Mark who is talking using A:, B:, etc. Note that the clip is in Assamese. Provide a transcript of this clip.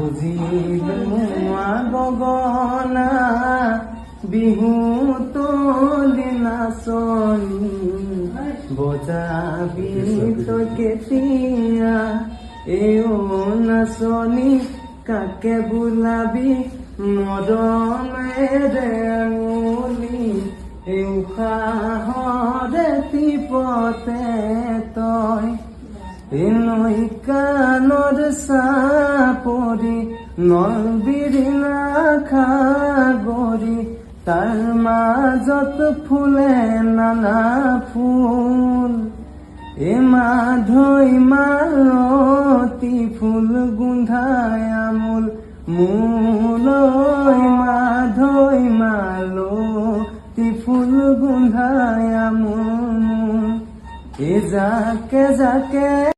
A: বুজিলো গগনা বিহু তলি নাচনি বজাবি তই কেতিয়া এও নাচনি কাকে বোলাবি মদমেৰে আঙুলি উশাহৰে টিপতে তই নৈ কাণৰ চাপৰি নলবিৰিণা খাগৰি তাৰ মাজত ফুলে নানা ফুল মাধৈ মালতী ফুল গোন্ধাই আমোল মোলৈ মাধৈ মালতী ফুল গোন্ধাই আমোল জাকে জাকে